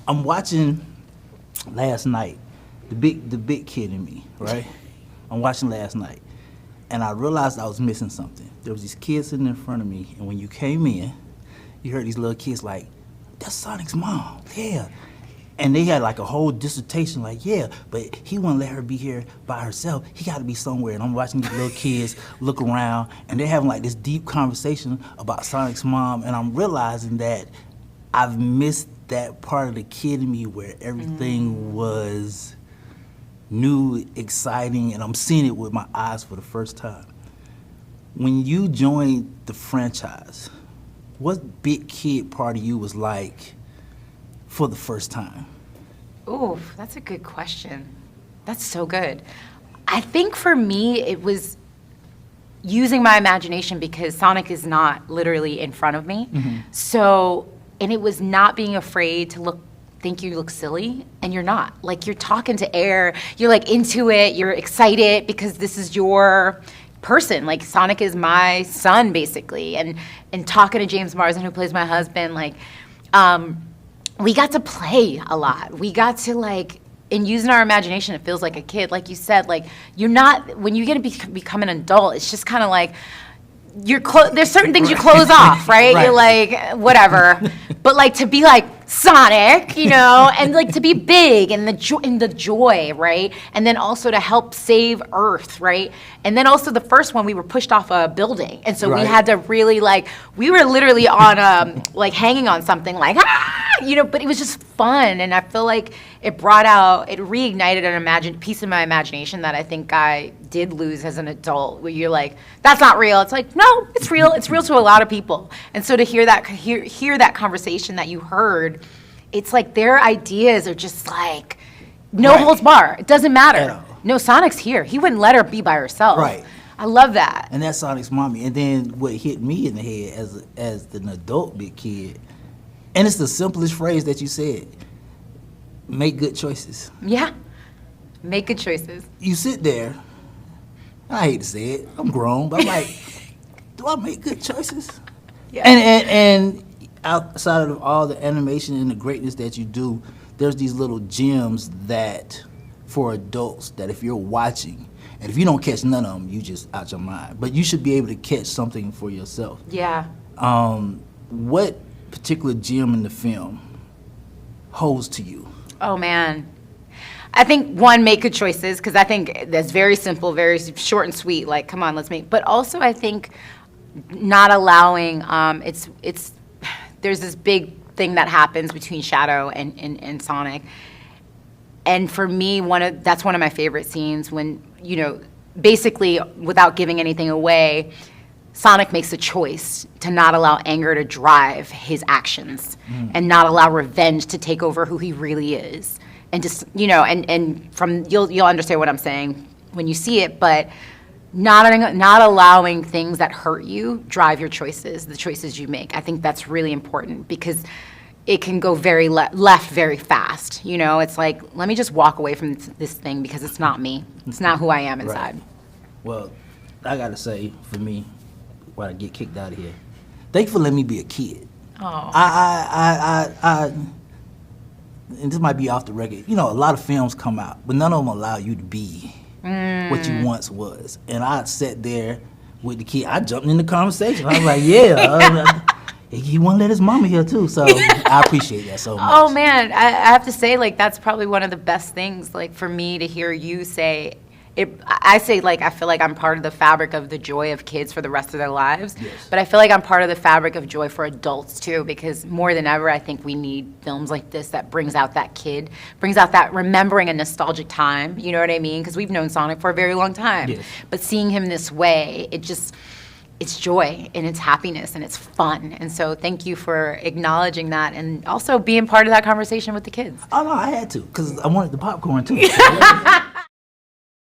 I'm watching last night, the big kid in me, right? I'm watching last night, and I realized I was missing something. There was these kids sitting in front of me, and when you came in, you heard these little kids like, "That's Sonic's mom, yeah." And they had like a whole dissertation, like, yeah, but he wouldn't let her be here by herself. He got to be somewhere. And I'm watching these little kids look around, and they're having like this deep conversation about Sonic's mom, and I'm realizing that I've missed that part of the kid in me where everything was new, exciting, and I'm seeing it with my eyes for the first time. When you joined the franchise, what big kid part of you was like for the first time? Ooh, that's a good question. That's so good. I think for me, it was using my imagination because Sonic is not literally in front of me. So, and it was not being afraid to think you look silly, and you're not. Like, you're talking to air, you're like into it, you're excited because this is your person. Like, Sonic is my son, basically. And talking to James Marsden, who plays my husband, like, we got to play a lot. We got to, like, in using our imagination, it feels like a kid. Like you said, like, you're not, when you get to become an adult, it's just kind of like, there's certain things you close off, right? You're like, whatever. But, like, to be like Sonic, you know, and like to be big and the joy, right? And then also to help save Earth, right? And then also the first one, we were pushed off a building, and so we had to really, like, we were literally on like hanging on something, like, you know. But it was just fun, and I feel like it reignited an piece of my imagination that I think I did lose as an adult, where you're like, that's not real. It's like, no, it's real. It's real to a lot of people. And so to hear that conversation that you heard, it's like their ideas are just like no holds bar. It doesn't matter. No, Sonic's here. He wouldn't let her be by herself. Right. I love that. And that's Sonic's mommy. And then what hit me in the head as an adult big kid, and it's the simplest phrase that you said: make good choices. Yeah. Make good choices. You sit there, I hate to say it, I'm grown, but I'm like, do I make good choices? Yeah. And outside of all the animation and the greatness that you do, there's these little gems that, for adults, that if you're watching, and if you don't catch none of them, you just out your mind. But you should be able to catch something for yourself. Yeah. What particular gem in the film holds to you? Oh, man. I think, one, make good choices, because I think that's very simple, very short and sweet, like, come on, let's make. But also, I think not allowing, there's this big thing that happens between Shadow and Sonic. And for me, that's one of my favorite scenes when, you know, basically, without giving anything away, Sonic makes a choice to not allow anger to drive his actions and not allow revenge to take over who he really is. And just, you know, and from, you'll understand what I'm saying when you see it, but not allowing things that hurt you drive your choices, the choices you make. I think that's really important because it can go very left very fast. You know, it's like, let me just walk away from this thing because it's not me. It's not who I am inside. Right. Well, I gotta say, for me, when I get kicked out of here, thank you for letting me be a kid. Oh. And this might be off the record, you know, a lot of films come out, but none of them allow you to be what you once was. And I sat there with the kid. I jumped in the conversation. I was like, yeah. He wouldn't let his mama here, too. So I appreciate that so much. Oh, man. I have to say, like, that's probably one of the best things, like, for me to hear you say. I say, like, I feel like I'm part of the fabric of the joy of kids for the rest of their lives. Yes. But I feel like I'm part of the fabric of joy for adults, too, because more than ever, I think we need films like this that brings out that kid, brings out that remembering a nostalgic time, you know what I mean? Because we've known Sonic for a very long time. Yes. But seeing him this way, it's joy and it's happiness and it's fun. And so thank you for acknowledging that and also being part of that conversation with the kids. Oh, no, I had to, because I wanted the popcorn, too. So,